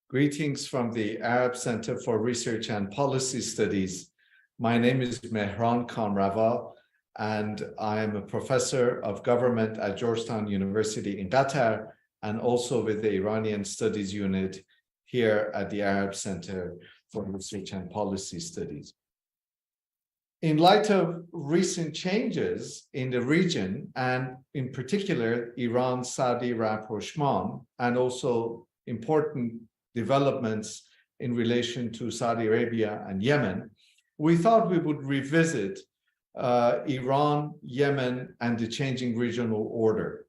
Greetings from the Arab Center for Research and Policy Studies. My name is Mehran Kamrava, and I am a professor of government at Georgetown University in Qatar, and also with the Iranian Studies Unit here at the Arab Center for Research and Policy Studies. In light of recent changes in the region, and in particular, Iran-Saudi rapprochement, and also important developments in relation to Saudi Arabia and Yemen, we thought we would revisit Iran, Yemen, and the changing regional order.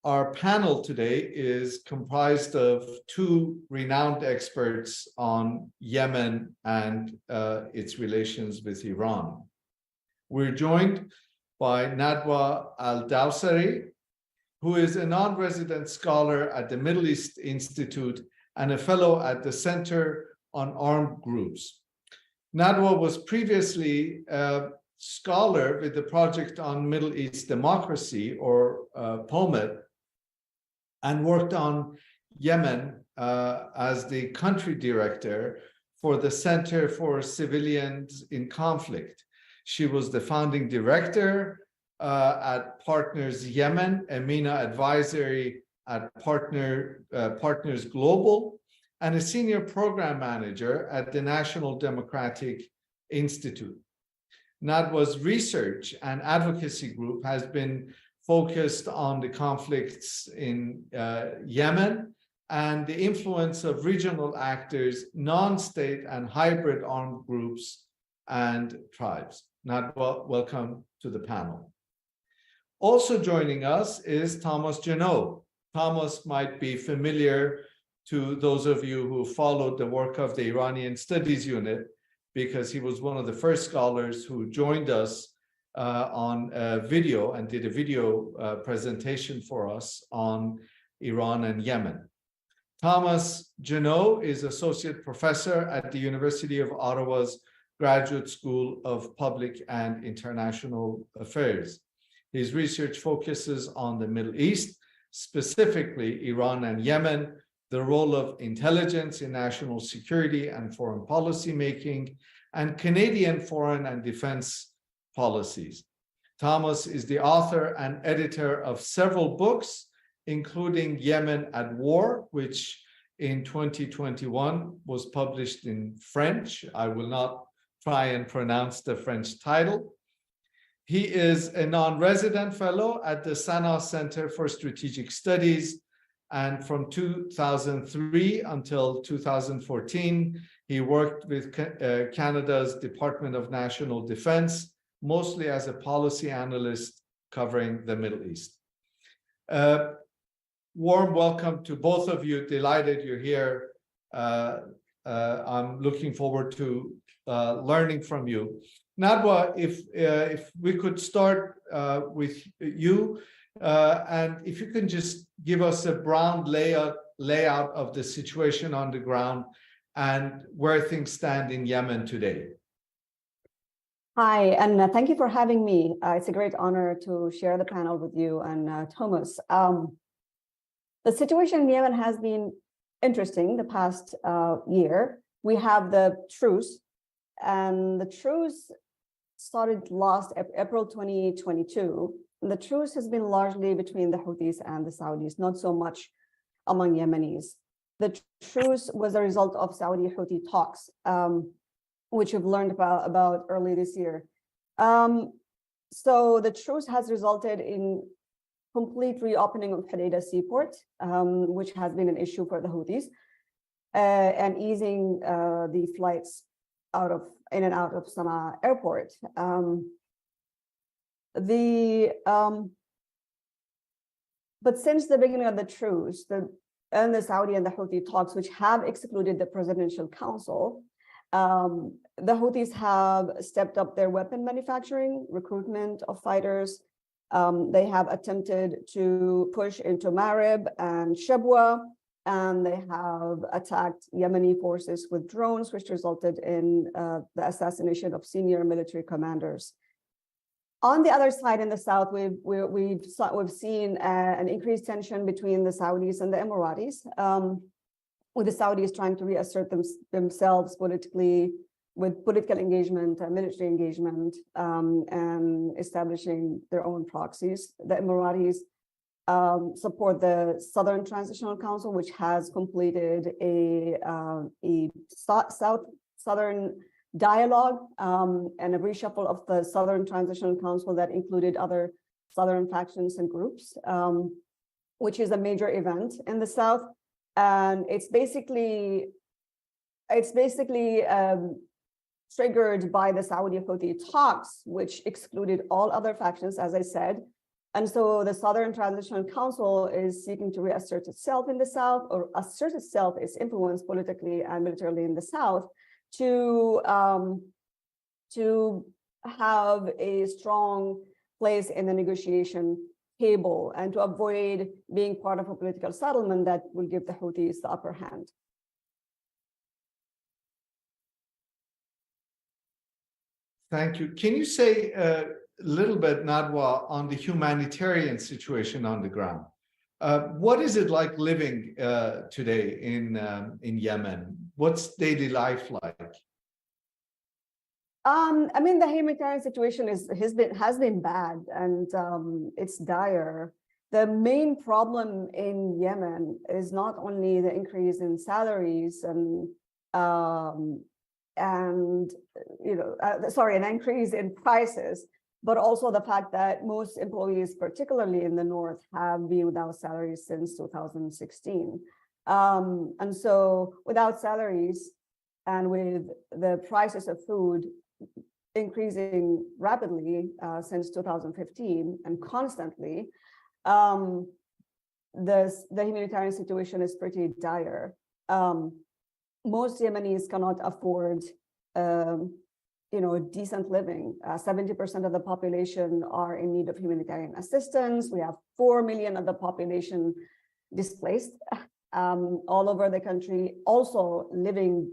Our panel today is comprised of two renowned experts on Yemen and its relations with Iran. We're joined by Nadwa Al-Dawsari, who is a non-resident scholar at the Middle East Institute and a fellow at the Center on Armed Groups. Nadwa was previously a scholar with the Project on Middle East Democracy, or POMED, and worked on Yemen as the country director for the Center for Civilians in Conflict. She was the founding director at Partners Yemen, a MENA advisory at Partners Global, and a senior program manager at the National Democratic Institute. Nadwa's research and advocacy group has been focused on the conflicts in Yemen and the influence of regional actors, non-state and hybrid armed groups and tribes. Nadwa, welcome to the panel. Also joining us is Thomas Juneau. Thomas might be familiar to those of you who followed the work of the Iranian Studies Unit, because he was one of the first scholars who joined us on video and did a video presentation for us on Iran and Yemen. Thomas Juneau is associate professor at the University of Ottawa's Graduate School of Public and International Affairs. His research focuses on the Middle East, specifically Iran and Yemen, the role of intelligence in national security and foreign policy making, and Canadian foreign and defense policies. Thomas is the author and editor of several books, including Yemen at War, which in 2021 was published in French. I will not try and pronounce the French title. He is a non-resident fellow at the Sana Center for Strategic Studies, and from 2003 until 2014, he worked with Canada's Department of National Defense, mostly as a policy analyst covering the Middle East. Warm welcome to both of you. Delighted you're here. I'm looking forward to learning from you. Nadwa, if we could start with you, and if you can just give us a broad layout of the situation on the ground and where things stand in Yemen today. Hi, and thank you for having me. It's a great honor to share the panel with you and Thomas. The situation in Yemen has been interesting the past year. We have the truce, and the truce started last April 2022. And the truce has been largely between the Houthis and the Saudis, not so much among Yemenis. The truce was a result of Saudi-Houthi talks, which we've learned about early this year. So the truce has resulted in complete reopening of Hodeidah seaport, which has been an issue for the Houthis, and easing the flights in and out of Sana'a airport. But since the beginning of the truce, and the Saudi and the Houthi talks, which have excluded the Presidential Council, the Houthis have stepped up their weapon manufacturing, recruitment of fighters. They have attempted to push into Marib and Shabwa, and they have attacked Yemeni forces with drones, which resulted in the assassination of senior military commanders. On the other side, in the south, we've seen an increased tension between the Saudis and the Emiratis. with the Saudis trying to reassert themselves politically, with political engagement and military engagement, and establishing their own proxies. The Emiratis support the Southern Transitional Council, which has completed a South-Southern dialogue and a reshuffle of the Southern Transitional Council that included other Southern factions and groups, which is a major event in the South. And it's basically triggered by the Saudi Houthi talks, which excluded all other factions, as I said. And so the Southern Transitional Council is seeking to reassert itself in the South, or assert itself, its influence politically and militarily in the South, to have a strong place in the negotiation table and to avoid being part of a political settlement that will give the Houthis the upper hand. Thank you. Can you say a little bit, Nadwa, on the humanitarian situation on the ground? What is it like living today in Yemen? What's daily life like? I mean, the humanitarian situation has been bad, and it's dire. The main problem in Yemen is not only the increase in salaries and an increase in prices, but also the fact that most employees, particularly in the north, have been without salaries since 2016. And so without salaries and with the prices of food increasing rapidly since 2015 and constantly, the humanitarian situation is pretty dire. Most Yemenis cannot afford decent living. 70% of the population are in need of humanitarian assistance. We have 4 million of the population displaced all over the country, also living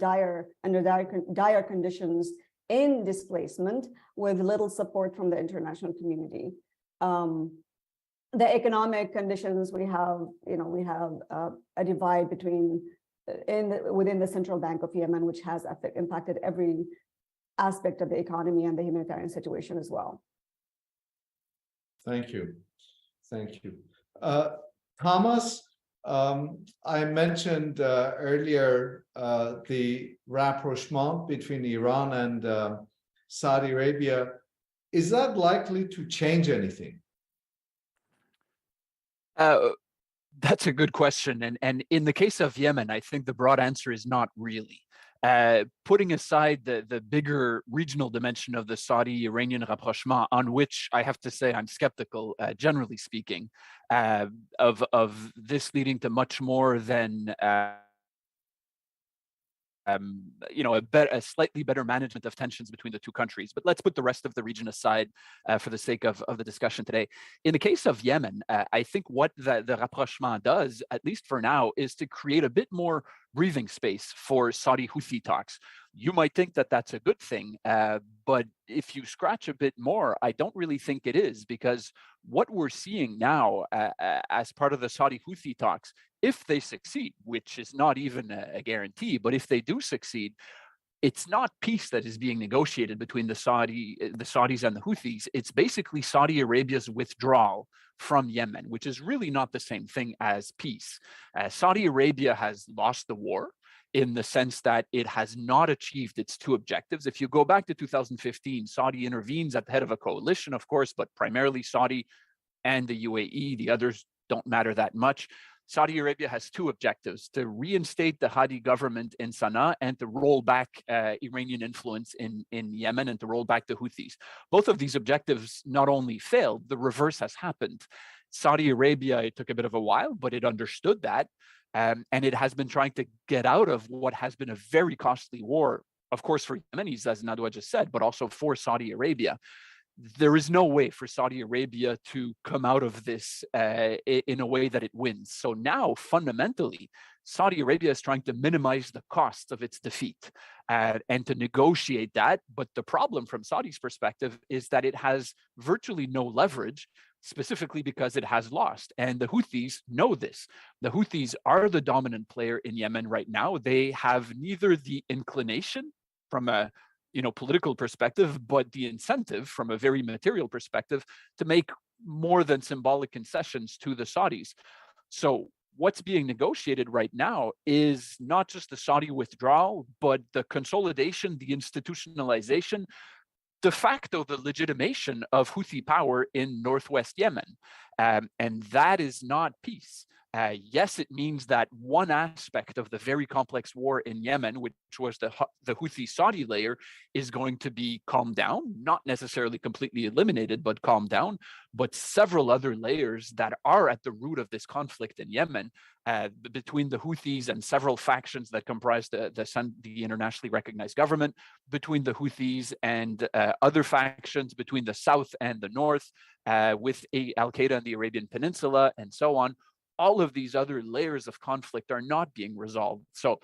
under dire conditions in displacement with little support from the international community. The economic conditions, we have a divide within the central bank of Yemen, which has impacted every aspect of the economy and the humanitarian situation as well. Thank you. Thank you. Thomas, I mentioned earlier the rapprochement between Iran and Saudi Arabia. Is that likely to change anything? That's a good question. And in the case of Yemen, I think the broad answer is not really. Putting aside the bigger regional dimension of the Saudi-Iranian rapprochement, on which I have to say I'm skeptical, generally speaking, of this leading to much more than a slightly better management of tensions between the two countries. But let's put the rest of the region aside for the sake of the discussion today. In the case of Yemen, I think what the rapprochement does, at least for now, is to create a bit more breathing space for Saudi Houthi talks. You might think that that's a good thing, but if you scratch a bit more, I don't really think it is, because what we're seeing now as part of the Saudi Houthi talks, if they succeed, which is not even a guarantee, but if they do succeed, it's not peace that is being negotiated between the Saudis and the Houthis. It's basically Saudi Arabia's withdrawal from Yemen, which is really not the same thing as peace. Saudi Arabia has lost the war in the sense that it has not achieved its two objectives. If you go back to 2015, Saudi intervenes at the head of a coalition, of course, but primarily Saudi and the UAE. The others don't matter that much. Saudi Arabia has two objectives: to reinstate the Hadi government in Sana'a and to roll back Iranian influence in Yemen and to roll back the Houthis. Both of these objectives not only failed, the reverse has happened. Saudi Arabia, it took a bit of a while, but it understood that. And it has been trying to get out of what has been a very costly war, of course, for Yemenis, as Nadwa just said, but also for Saudi Arabia. There is no way for Saudi Arabia to come out of this in a way that it wins. So now, fundamentally, Saudi Arabia is trying to minimize the cost of its defeat and to negotiate that. But the problem from Saudi's perspective is that it has virtually no leverage specifically because it has lost. And the Houthis know this. The Houthis are the dominant player in Yemen right now. They have neither the inclination from a political perspective, but the incentive from a very material perspective to make more than symbolic concessions to the Saudis. So what's being negotiated right now is not just the Saudi withdrawal, but the consolidation, the institutionalization, de facto the legitimation of Houthi power in northwest Yemen. And that is not peace. Yes, it means that one aspect of the very complex war in Yemen, which was the Houthi-Saudi layer, is going to be calmed down, not necessarily completely eliminated, but calmed down. But several other layers that are at the root of this conflict in Yemen, between the Houthis and several factions that comprise the internationally recognized government, between the Houthis and other factions, between the south and the north, with Al-Qaeda in the Arabian Peninsula, and so on. All of these other layers of conflict are not being resolved. So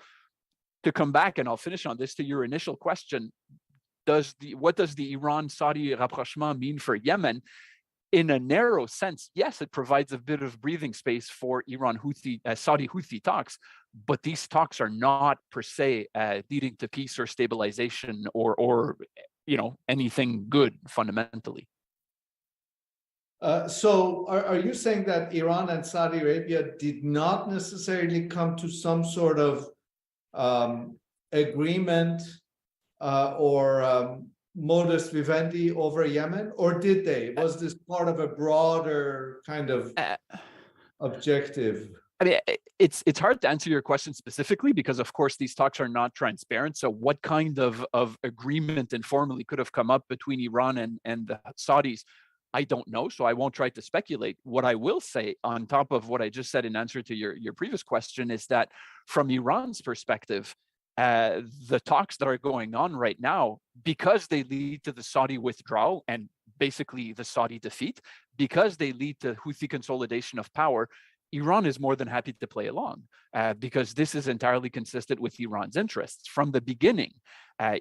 to come back, and I'll finish on this, to your initial question, what does the Iran-Saudi rapprochement mean for Yemen? In a narrow sense, yes, it provides a bit of breathing space for Saudi Houthi talks, but these talks are not per se leading to peace or stabilization or anything good fundamentally. So are you saying that Iran and Saudi Arabia did not necessarily come to some sort of agreement or modus vivendi over Yemen, or did they? Was this part of a broader kind of objective? I mean, it's hard to answer your question specifically because, of course, these talks are not transparent. So what kind of agreement informally could have come up between Iran and the Saudis? I don't know, so I won't try to speculate. What I will say, on top of what I just said in answer to your previous question, is that from Iran's perspective, the talks that are going on right now, because they lead to the Saudi withdrawal and basically the Saudi defeat, because they lead to Houthi consolidation of power, Iran is more than happy to play along because this is entirely consistent with Iran's interests. From the beginning,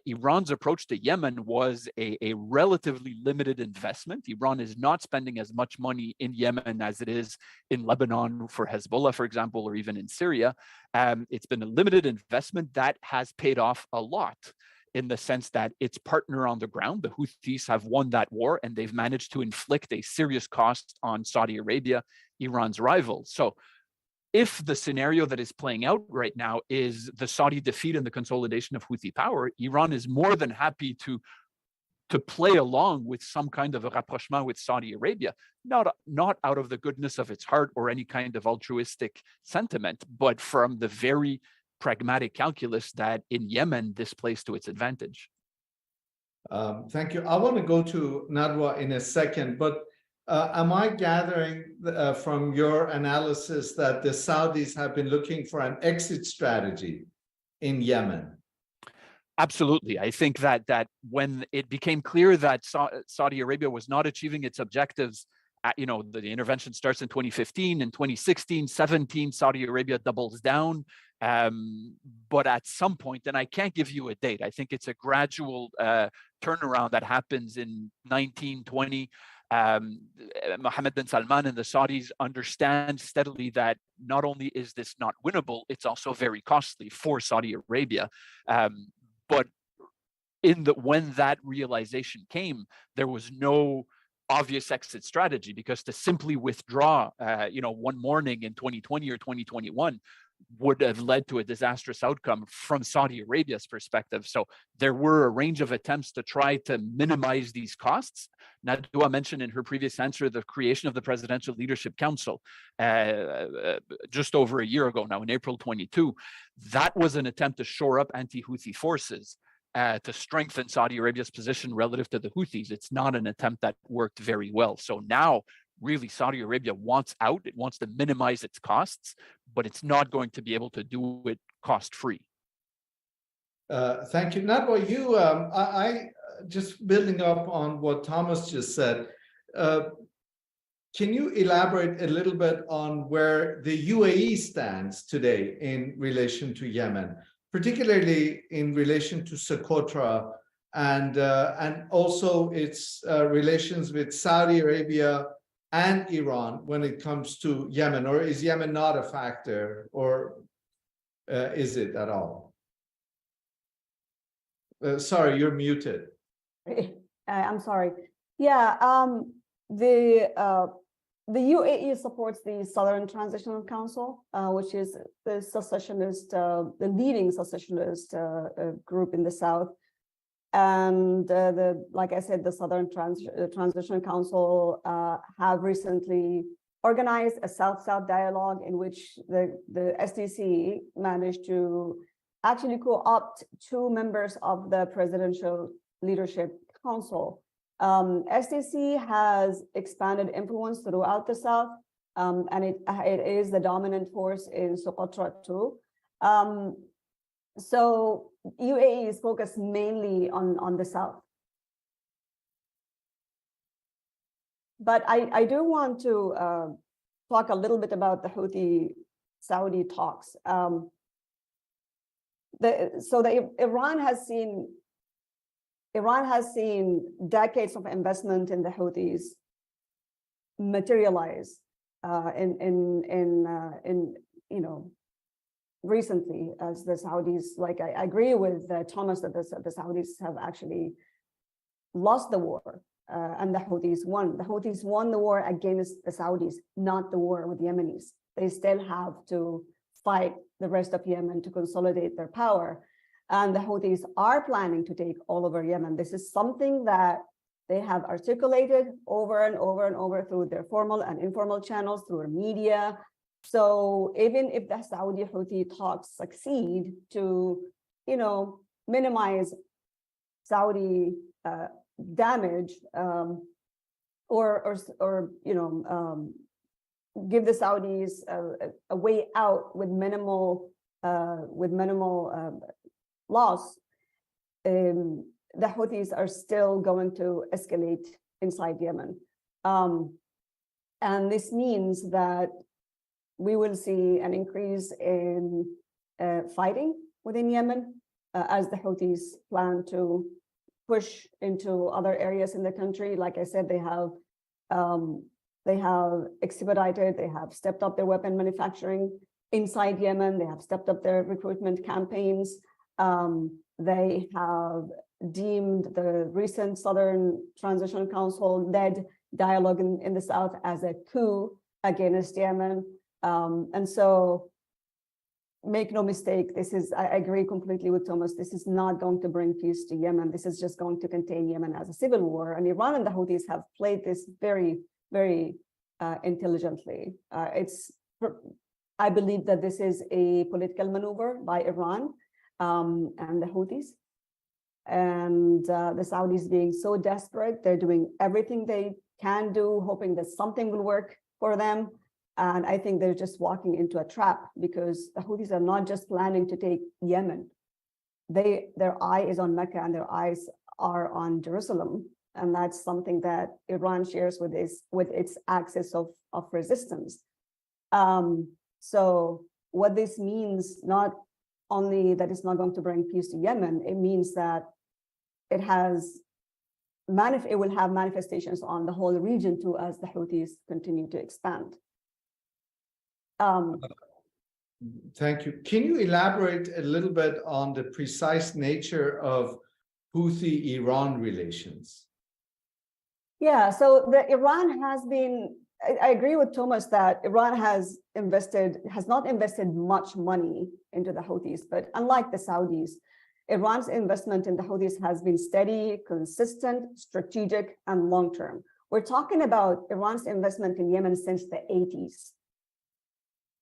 Iran's approach to Yemen was a relatively limited investment. Iran is not spending as much money in Yemen as it is in Lebanon for Hezbollah, for example, or even in Syria. It's been a limited investment that has paid off a lot, in the sense that its partner on the ground, the Houthis, have won that war, and they've managed to inflict a serious cost on Saudi Arabia, Iran's rival. So if the scenario that is playing out right now is the Saudi defeat and the consolidation of Houthi power, Iran is more than happy to play along with some kind of a rapprochement with Saudi Arabia, not out of the goodness of its heart or any kind of altruistic sentiment, but from the very pragmatic calculus that in Yemen this plays to its advantage. Thank you. I want to go to Nadwa in a second, but am I gathering from your analysis that the Saudis have been looking for an exit strategy in Yemen? Absolutely. I think that when it became clear that Saudi Arabia was not achieving its objectives, the intervention starts in 2015, in 2016, 17, Saudi Arabia doubles down. But at some point, and I can't give you a date, I think it's a gradual turnaround that happens in 1920. Mohammed bin Salman and the Saudis understand steadily that not only is this not winnable, it's also very costly for Saudi Arabia. But when that realization came, there was no obvious exit strategy, because to simply withdraw, one morning in 2020 or 2021 would have led to a disastrous outcome from Saudi Arabia's perspective. So there were a range of attempts to try to minimize these costs. Nadwa mentioned in her previous answer the creation of the Presidential Leadership Council just over a year ago now, in April 22. That was an attempt to shore up anti-Houthi forces, to strengthen Saudi Arabia's position relative to the Houthis. It's not an attempt that worked very well. So now, really, Saudi Arabia wants out. It wants to minimize its costs, but it's not going to be able to do it cost-free. Thank you. Nadwa, I just building up on what Thomas just said, can you elaborate a little bit on where the UAE stands today in relation to Yemen, particularly in relation to Socotra, and also its relations with Saudi Arabia and Iran when it comes to Yemen, or is Yemen not a factor, or is it at all? Sorry, you're muted. I'm sorry. Yeah, the UAE supports the Southern Transitional Council, which is the secessionist, the leading secessionist group in the south. And like I said, the Southern Transitional Council have recently organized a South-South dialogue in which the STC managed to actually co-opt 2 members of the Presidential Leadership Council. STC has expanded influence throughout the South, and it is the dominant force in Socotra too. So UAE is focused mainly on the South. But I do want to talk a little bit about the Houthi-Saudi talks. Iran has seen decades of investment in the Houthis materialize recently, as the Saudis, like I agree with Thomas that the Saudis have actually lost the war and the Houthis won. The Houthis won the war against the Saudis, not the war with Yemenis. They still have to fight the rest of Yemen to consolidate their power. And the Houthis are planning to take all over Yemen. This is something that they have articulated over and over and over through their formal and informal channels, through their media. So even if the Saudi Houthi talks succeed to, minimize Saudi damage or give the Saudis a way out with minimal loss, the Houthis are still going to escalate inside Yemen. And this means that we will see an increase in fighting within Yemen as the Houthis plan to push into other areas in the country. Like I said, they have expedited, they have stepped up their weapon manufacturing inside Yemen. They have stepped up their recruitment campaigns. They have deemed the recent Southern Transitional Council led dialogue in the South as a coup against Yemen. And so make no mistake, I agree completely with Thomas, this is not going to bring peace to Yemen. This is just going to contain Yemen as a civil war. And Iran and the Houthis have played this very, very intelligently. I believe that this is a political maneuver by Iran and the Houthis. And the Saudis being so desperate, they're doing everything they can do, hoping that something will work for them. And I think they're just walking into a trap, because the Houthis are not just planning to take Yemen. Their eye is on Mecca and their eyes are on Jerusalem. And that's something that Iran shares with its axis of resistance. So what this means, not only that it's not going to bring peace to Yemen, it means that it will have manifestations on the whole region too, as the Houthis continue to expand. Thank you. Can you elaborate a little bit on the precise nature of Houthi-Iran relations? Yeah, so Iran has been, I agree with Thomas that Iran has not invested much money into the Houthis, but unlike the Saudis, Iran's investment in the Houthis has been steady, consistent, strategic, and long-term. We're talking about Iran's investment in Yemen since the 80s.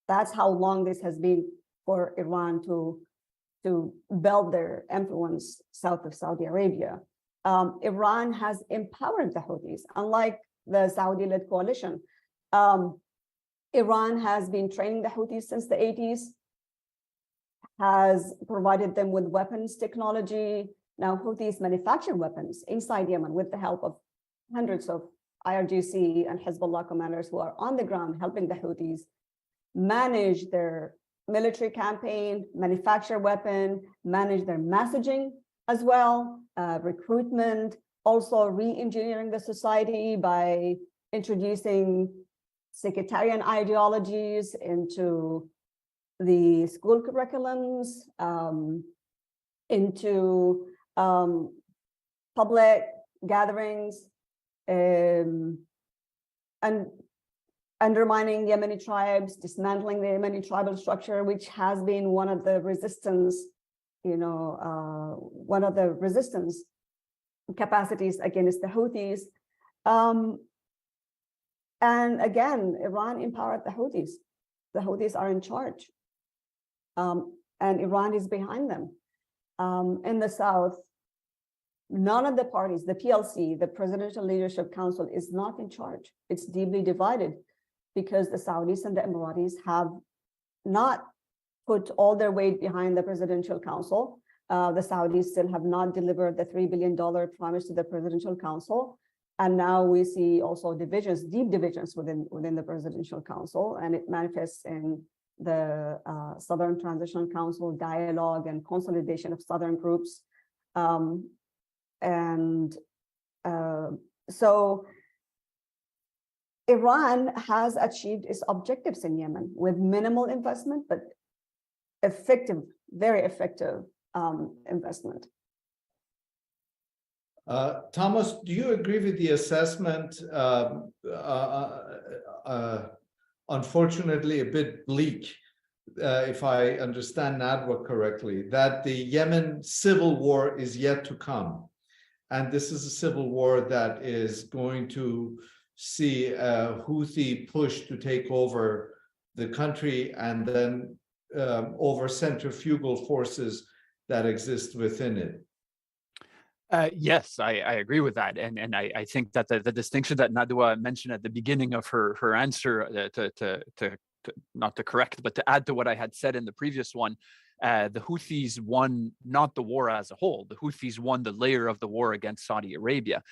That's how long this has been for Iran to build their influence south of Saudi Arabia. Iran has empowered the Houthis, unlike the Saudi-led coalition. Iran has been training the Houthis since the 80s, has provided them with weapons technology. Now Houthis manufacture weapons inside Yemen with the help of hundreds of IRGC and Hezbollah commanders who are on the ground helping the Houthis manage their military campaign, manufacture weapon, manage their messaging as well, recruitment, also re-engineering the society by introducing sectarian ideologies into the school curriculums, into public gatherings, and undermining Yemeni tribes, dismantling the Yemeni tribal structure, which has been one of the resistance, one of the resistance capacities against the Houthis. And again, Iran empowered the Houthis. The Houthis are in charge, and Iran is behind them. In the South, none of the parties, the PLC, the Presidential Leadership Council, is not in charge. It's deeply divided because the Saudis and the Emiratis have not put all their weight behind the Presidential Council. The Saudis still have not delivered the $3 billion promise to the Presidential Council. And now we see also divisions, deep divisions within the Presidential Council, and it manifests in the Southern Transitional Council dialogue and consolidation of Southern groups. So Iran has achieved its objectives in Yemen with minimal investment, but effective, very effective investment. Thomas, do you agree with the assessment, unfortunately a bit bleak, if I understand Nadwa correctly, that the Yemen civil war is yet to come? And this is a civil war that is going to see a Houthi push to take over the country and then over centrifugal forces that exist within it. Yes, I agree with that. And I think that the distinction that Nadwa mentioned at the beginning of her answer, not to correct, but to add to what I had said in the previous one, the Houthis won not the war as a whole. The Houthis won the layer of the war against Saudi Arabia.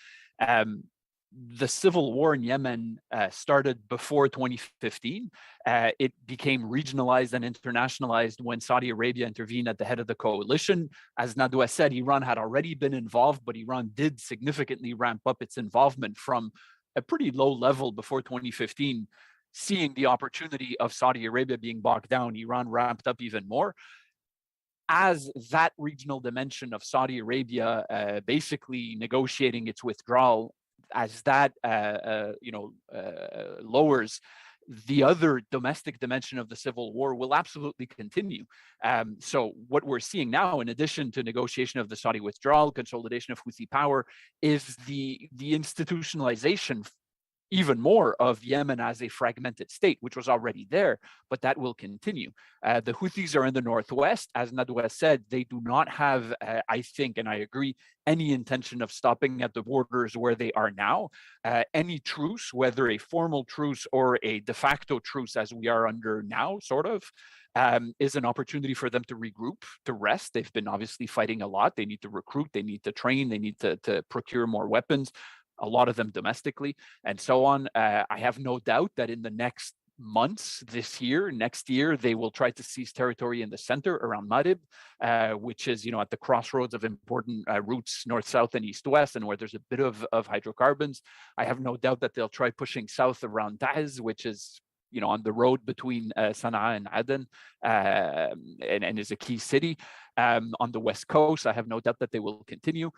The civil war in Yemen started before 2015. It became regionalized and internationalized when Saudi Arabia intervened at the head of the coalition. As Nadwa said, Iran had already been involved, but Iran did significantly ramp up its involvement from a pretty low level before 2015. Seeing the opportunity of Saudi Arabia being bogged down, Iran ramped up even more. As that regional dimension of Saudi Arabia basically negotiating its withdrawal, as that lowers, the other domestic dimension of the civil war will absolutely continue. So what we're seeing now, in addition to negotiation of the Saudi withdrawal, consolidation of Houthi power, is the institutionalization even more of Yemen as a fragmented state, which was already there, but that will continue. The Houthis are in the northwest. As Nadwa said, they do not have, I think, and I agree, any intention of stopping at the borders where they are now. Any truce, whether a formal truce or a de facto truce, as we are under now, sort of, is an opportunity for them to regroup, to rest. They've been obviously fighting a lot. They need to recruit, they need to train, they need to procure more weapons, a lot of them domestically, and so on. I have no doubt that in the next months, next year, they will try to seize territory in the center around Marib, which is, at the crossroads of important routes, north, south, and east, west, and where there's a bit of hydrocarbons. I have no doubt that they'll try pushing south around Taiz, which is, on the road between Sana'a and Aden, and is a key city. On the west coast, I have no doubt that they will continue.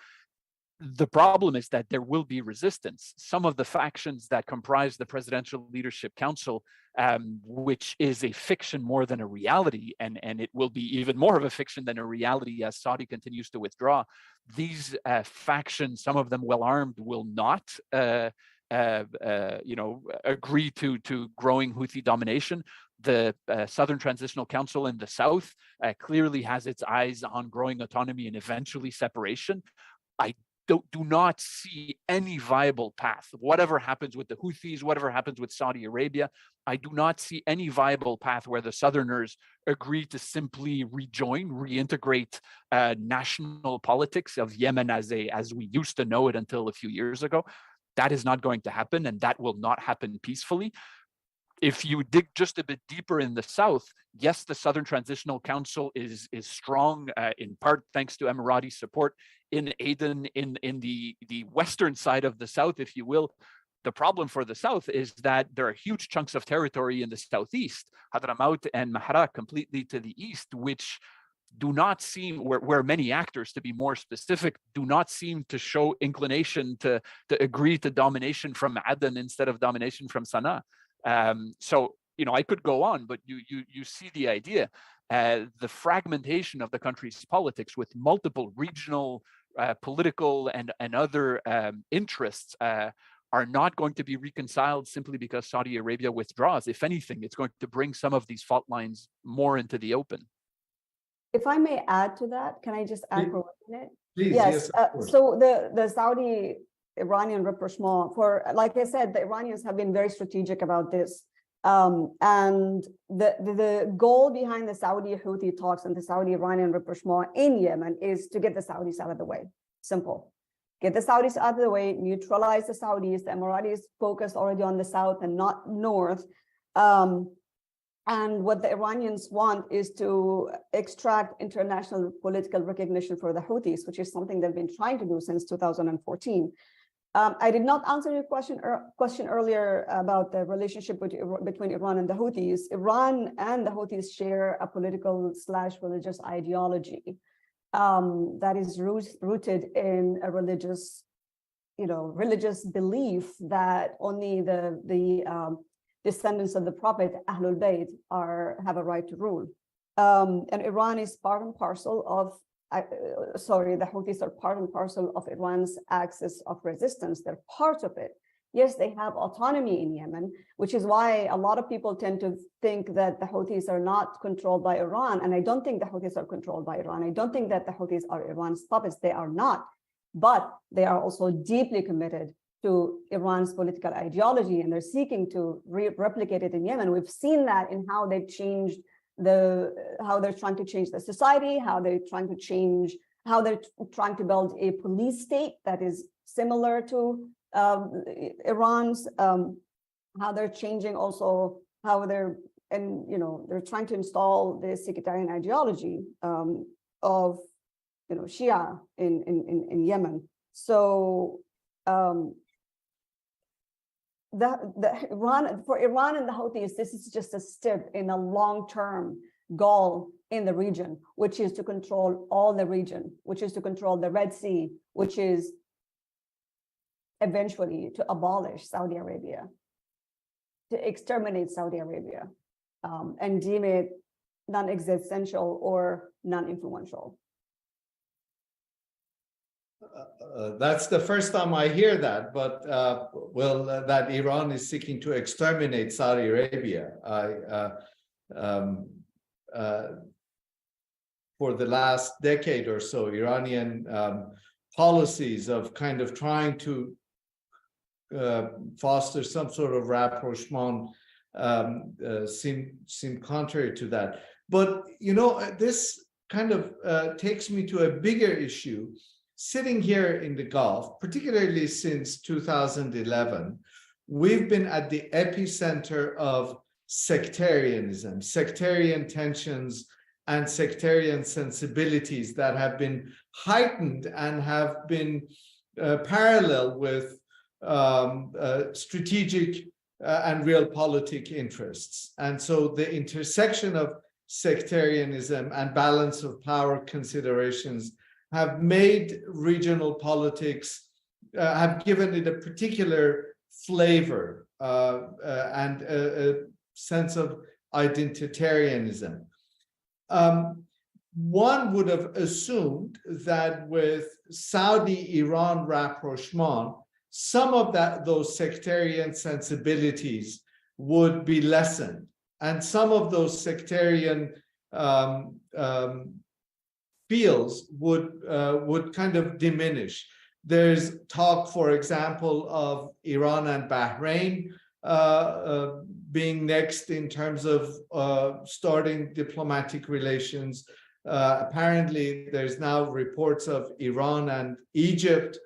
The problem is that there will be resistance. Some of the factions that comprise the Presidential Leadership Council, which is a fiction more than a reality, and it will be even more of a fiction than a reality as Saudi continues to withdraw. These factions, some of them well-armed, will not agree to growing Houthi domination. The Southern Transitional Council in the south clearly has its eyes on growing autonomy and eventually separation. I do not see any viable path. Whatever happens with the Houthis, whatever happens with Saudi Arabia, I do not see any viable path where the Southerners agree to simply reintegrate national politics of Yemen as we used to know it until a few years ago. That is not going to happen, and that will not happen peacefully. If you dig just a bit deeper in the south, yes, the Southern Transitional Council is strong, in part thanks to Emirati support in Aden, in the western side of the south, if you will. The problem for the south is that there are huge chunks of territory in the southeast, Hadramaut and Mahra completely to the east, which do not seem, where many actors, to be more specific, do not seem to show inclination to agree to domination from Aden instead of domination from Sana'a. So, I could go on, but you see the idea. The fragmentation of the country's politics with multiple regional, political, and other interests are not going to be reconciled simply because Saudi Arabia withdraws. If anything, it's going to bring some of these fault lines more into the open. If I may add to that, can I just add for 1 minute? Please, yes. Yes, So the Saudi-Iranian rapprochement, like I said, the Iranians have been very strategic about this. And the goal behind the Saudi-Houthi talks and the Saudi-Iranian rapprochement in Yemen is to get the Saudis out of the way. Simple. Get the Saudis out of the way, neutralize the Saudis. The Emiratis focused already on the south and not north. And what the Iranians want is to extract international political recognition for the Houthis, which is something they've been trying to do since 2014. I did not answer your question earlier about the relationship between Iran and the Houthis. Iran and the Houthis share a political/religious ideology that is rooted in a religious belief that only the descendants of the Prophet, Ahlul Bayt, have a right to rule. And Iran is part and parcel of, the Houthis are part and parcel of Iran's axis of resistance. They're part of it. Yes, they have autonomy in Yemen, which is why a lot of people tend to think that the Houthis are not controlled by Iran. And I don't think the Houthis are controlled by Iran. I don't think that the Houthis are Iran's puppets. They are not. But they are also deeply committed to Iran's political ideology, and they're seeking to replicate it in Yemen. We've seen that in how they've changed how they're trying to change the society, how they're trying to build a police state that is similar to Iran's, how they're changing also how they're trying to install the sectarian ideology of Shia in Yemen. So for Iran and the Houthis, this is just a step in a long-term goal in the region, which is to control all the region, which is to control the Red Sea, which is eventually to abolish Saudi Arabia, to exterminate Saudi Arabia, and deem it non-existential or non-influential. That's the first time I hear that, but that Iran is seeking to exterminate Saudi Arabia. For the last decade or so, Iranian policies of kind of trying to foster some sort of rapprochement seem contrary to that. But this kind of takes me to a bigger issue. Sitting here in the Gulf, particularly since 2011, we've been at the epicenter of sectarianism, sectarian tensions, and sectarian sensibilities that have been heightened and have been parallel with strategic and realpolitik interests. And so the intersection of sectarianism and balance of power considerations have made regional politics, have given it a particular flavor and a sense of identitarianism. One would have assumed that with Saudi-Iran rapprochement, some of those sectarian sensibilities would be lessened, and some of those sectarian fields would kind of diminish. There's talk, for example, of Iran and Bahrain being next in terms of starting diplomatic relations. Apparently, there's now reports of Iran and Egypt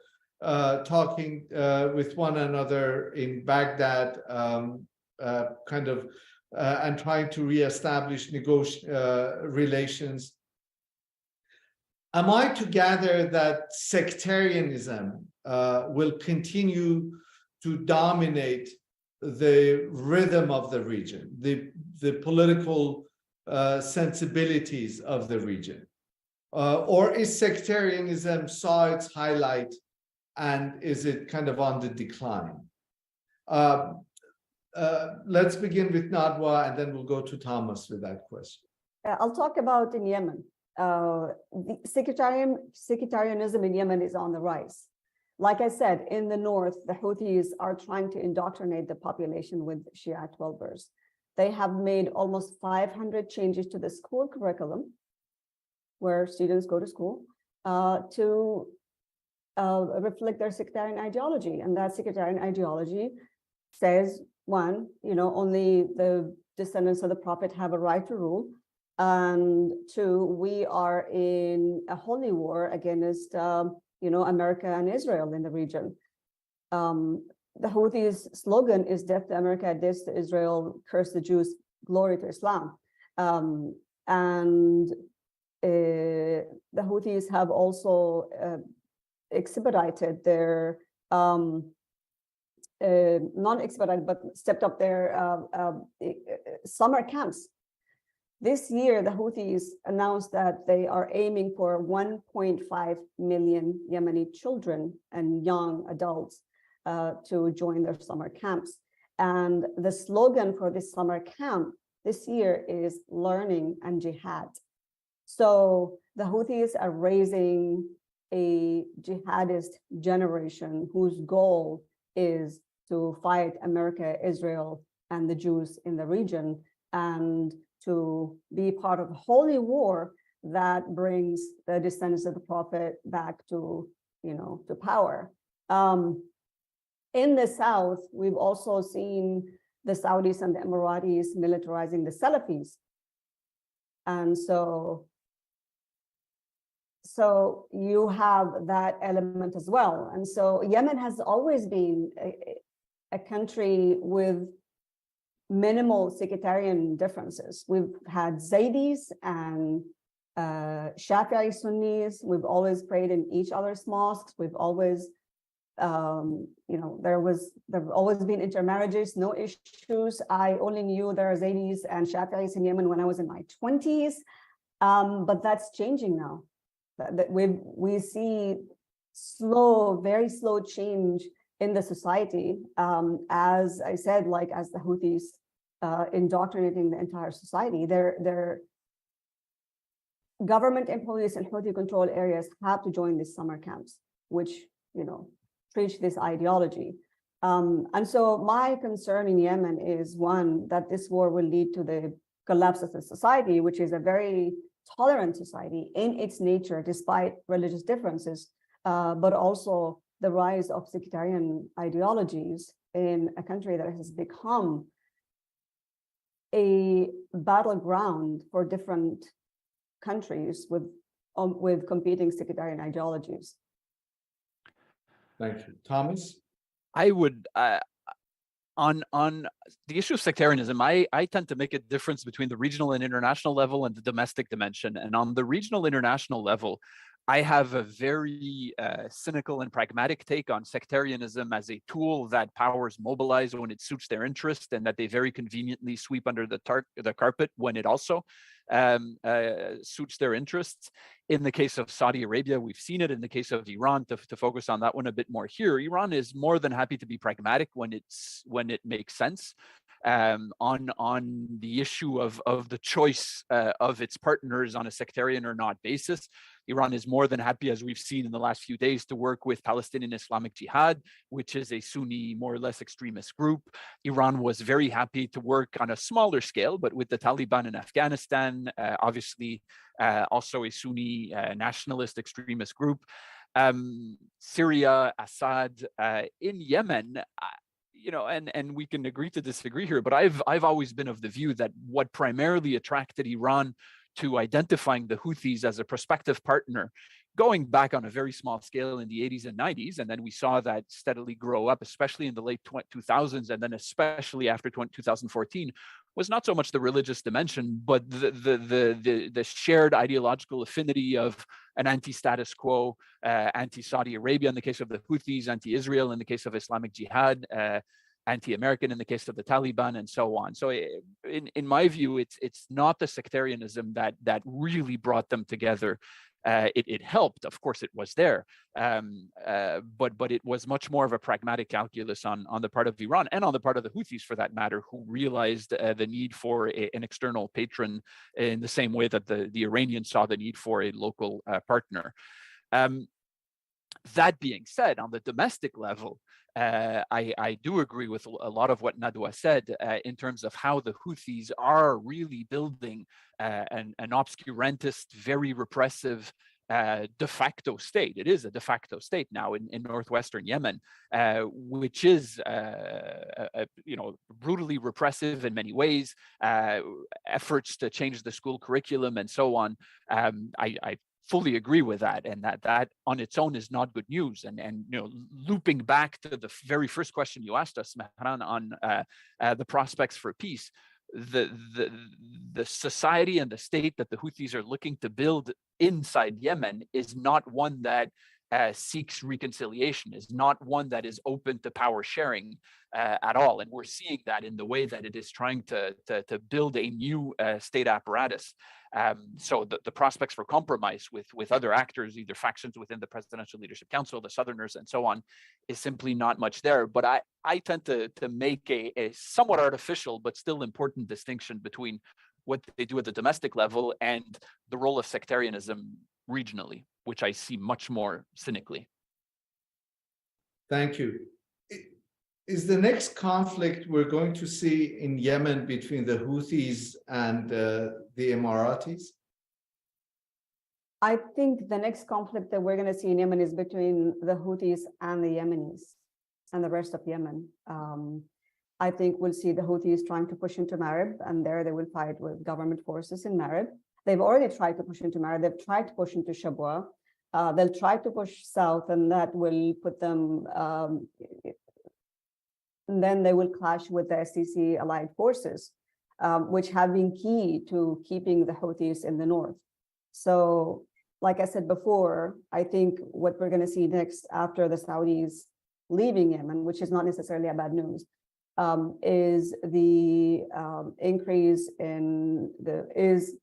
talking with one another in Baghdad, and trying to reestablish relations. Am I to gather that sectarianism will continue to dominate the rhythm of the region, the political sensibilities of the region? Or is sectarianism saw its highlight and is it kind of on the decline? Let's begin with Nadwa and then we'll go to Thomas with that question. I'll talk about in Yemen. The sectarianism in Yemen is on the rise. Like I said, in the north, the Houthis are trying to indoctrinate the population with Shia 12ers. They have made almost 500 changes to the school curriculum, where students go to school, to reflect their sectarian ideology. And that sectarian ideology says, one, only the descendants of the prophet have a right to rule. And two, we are in a holy war against America and Israel in the region. The Houthis' slogan is "Death to America, death to Israel, curse the Jews, glory to Islam." And the Houthis have also expedited their not expedited, but stepped up their summer camps. This year, the Houthis announced that they are aiming for 1.5 million Yemeni children and young adults to join their summer camps. And the slogan for this summer camp this year is learning and jihad. So the Houthis are raising a jihadist generation whose goal is to fight America, Israel, and the Jews in the region, and to be part of a holy war that brings the descendants of the prophet back to power. In the south, we've also seen the Saudis and the Emiratis militarizing the Salafis. And so you have that element as well. And so Yemen has always been a country with minimal sectarian differences. We've had Zaydis and Shafi'i Sunnis. We've always prayed in each other's mosques. We've always, there have always been intermarriages, no issues. I only knew there are Zaydis and Shafi'is in Yemen when I was in my 20s, but that's changing now. We see very slow change in the society, as I said, as the Houthis indoctrinating the entire society. Their government employees in Houthi-controlled areas have to join these summer camps, which preach this ideology. And so my concern in Yemen is, one, that this war will lead to the collapse of the society, which is a very tolerant society in its nature, despite religious differences, but also the rise of sectarian ideologies in a country that has become a battleground for different countries with competing sectarian ideologies. Thank you. Thomas? I would, on the issue of sectarianism, I tend to make a difference between the regional and international level and the domestic dimension. And on the regional international level, I have a very cynical and pragmatic take on sectarianism as a tool that powers mobilize when it suits their interest, and that they very conveniently sweep under the carpet when it also suits their interests. In the case of Saudi Arabia, we've seen it. In the case of Iran, to focus on that one a bit more here, Iran is more than happy to be pragmatic when it makes sense. On the issue of the choice of its partners on a sectarian or not basis, Iran is more than happy, as we've seen in the last few days, to work with Palestinian Islamic Jihad, which is a Sunni, more or less extremist group. Iran was very happy to work on a smaller scale, but with the Taliban in Afghanistan, obviously also a Sunni nationalist extremist group. Syria, Assad, in Yemen, and we can agree to disagree here, but I've always been of the view that what primarily attracted Iran to identifying the Houthis as a prospective partner going back on a very small scale in the 80s and 90s. And then we saw that steadily grow up, especially in the late 2000s, and then especially after 2014, was not so much the religious dimension, but the shared ideological affinity of an anti-status quo, anti-Saudi Arabia in the case of the Houthis, anti-Israel in the case of Islamic Jihad, anti-American in the case of the Taliban, and so on. So in my view, it's not the sectarianism that really brought them together. It helped, of course, it was there, but it was much more of a pragmatic calculus on the part of Iran and on the part of the Houthis, for that matter, who realized the need for an external patron in the same way that the Iranians saw the need for a local partner. That being said, on the domestic level, I do agree with a lot of what Nadwa said in terms of how the Houthis are really building an obscurantist, very repressive de facto state. It is a de facto state now in northwestern Yemen, which is brutally repressive in many ways. Efforts to change the school curriculum and so on. I fully agree with that, and that on its own is not good news. And looping back to the very first question you asked us, Mehran, on the prospects for peace, the society and the state that the Houthis are looking to build inside Yemen is not one that seeks reconciliation, is not one that is open to power sharing at all. And we're seeing that in the way that it is trying to build a new state apparatus. So the prospects for compromise with other actors, either factions within the Presidential Leadership Council, the Southerners, and so on, is simply not much there. But I tend to make a somewhat artificial but still important distinction between what they do at the domestic level and the role of sectarianism regionally, which I see much more cynically. Thank you. Is the next conflict we're going to see in Yemen between the Houthis and the Emiratis? I think the next conflict that we're going to see in Yemen is between the Houthis and the Yemenis and the rest of Yemen. I think we'll see the Houthis trying to push into Marib, and there they will fight with government forces in Marib. They've already tried to push into Marib. They've tried to push into Shabwa. They'll try to push south, and that will put them, and then they will clash with the SCC allied forces, which have been key to keeping the Houthis in the north. So, like I said before, I think what we're going to see next after the Saudis leaving Yemen, which is not necessarily a bad news, is the increase in is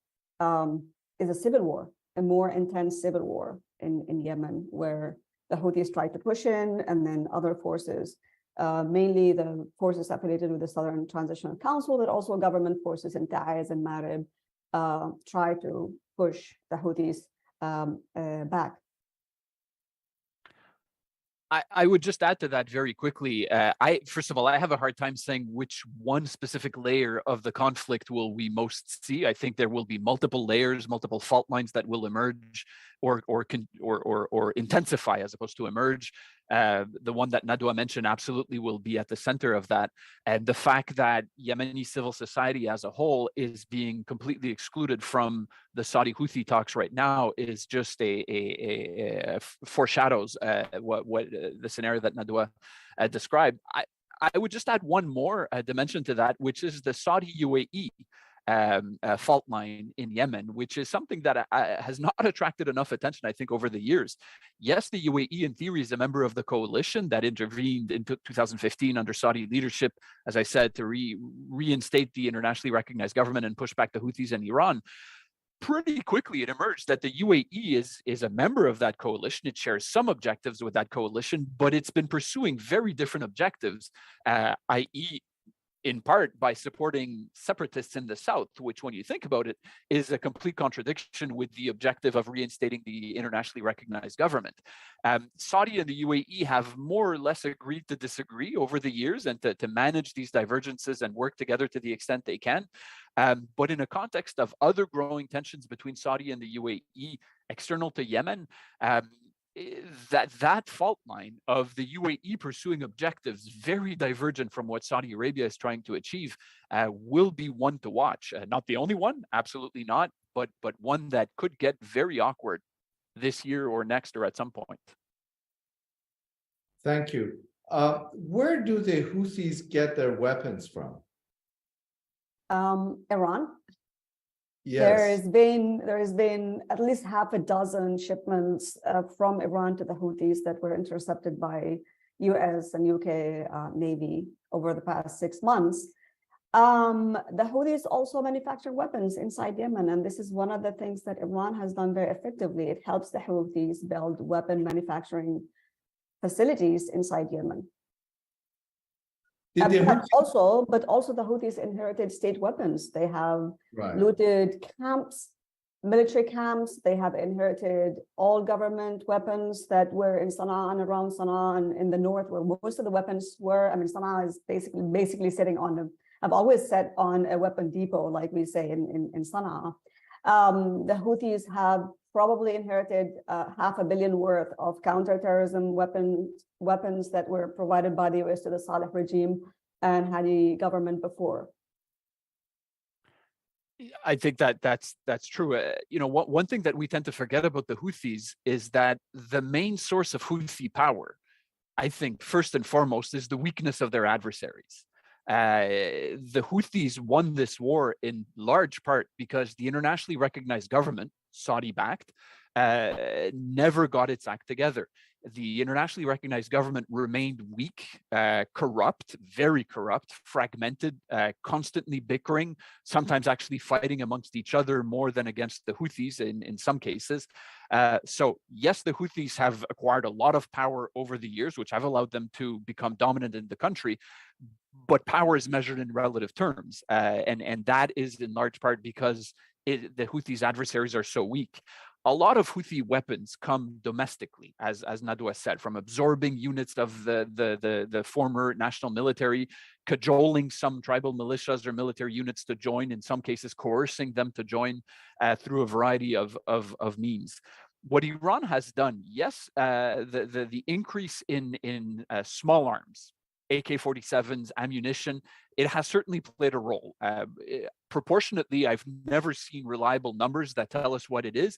a civil war, a more intense civil war in Yemen, where the Houthis try to push in, and then other forces, mainly the forces affiliated with the Southern Transitional Council, but also government forces in Taiz and Marib, try to push the Houthis back. I would just add to that very quickly. First of all, I have a hard time saying which one specific layer of the conflict will we most see. I think there will be multiple layers, multiple fault lines that will emerge or intensify as opposed to emerge. The one that Nadwa mentioned absolutely will be at the center of that. And the fact that Yemeni civil society as a whole is being completely excluded from the Saudi Houthi talks right now is just a foreshadows what the scenario that Nadwa described. I would just add one more dimension to that, which is the Saudi UAE fault line in Yemen, which is something that has not attracted enough attention, I think, over the years. Yes, the UAE in theory is a member of the coalition that intervened in 2015 under Saudi leadership, as I said, to reinstate the internationally recognized government and push back the Houthis and Iran. Pretty quickly, it emerged that the UAE is a member of that coalition. It shares some objectives with that coalition, but it's been pursuing very different objectives, i.e., in part by supporting separatists in the south, which, when you think about it, is a complete contradiction with the objective of reinstating the internationally recognized government. Saudi and the UAE have more or less agreed to disagree over the years and to manage these divergences and work together to the extent they can. But in a context of other growing tensions between Saudi and the UAE external to Yemen, that fault line of the UAE pursuing objectives very divergent from what Saudi Arabia is trying to achieve will be one to watch. Not the only one, absolutely not, but one that could get very awkward. this year or next or at some point. Thank you. Where do the Houthis get their weapons from? Iran. Yes. There has been at least half a dozen shipments from Iran to the Houthis that were intercepted by US and UK Navy over the past 6 months. The Houthis also manufacture weapons inside Yemen, and this is one of the things that Iran has done very effectively. It helps the Houthis build weapon manufacturing facilities inside Yemen. But also the Houthis inherited state weapons. They have looted camps, military camps. They have inherited all government weapons that were in Sana'a and around Sana'a and in the north, where most of the weapons were. I mean, Sana'a is basically sitting on them. I've always sat on a weapon depot, like we say in Sana'a. The Houthis have probably inherited $500 million worth of counterterrorism weapons that were provided by the US to the Saleh regime and Hadi government before. I think that's true. One thing that we tend to forget about the Houthis is that the main source of Houthi power, I think, first and foremost, is the weakness of their adversaries. The Houthis won this war in large part because the internationally recognized government, Saudi-backed, never got its act together. The internationally recognized government remained weak, corrupt, very corrupt, fragmented, constantly bickering, sometimes actually fighting amongst each other more than against the Houthis in some cases. So yes, the Houthis have acquired a lot of power over the years, which have allowed them to become dominant in the country. But power is measured in relative terms. And that is in large part because the Houthis' adversaries are so weak. A lot of Houthi weapons come domestically, as Nadwa said, from absorbing units of the former national military, cajoling some tribal militias or military units to join, in some cases coercing them to join through a variety of means. What Iran has done, yes, the increase in small arms, AK-47s, ammunition, it has certainly played a role. Proportionately, I've never seen reliable numbers that tell us what it is.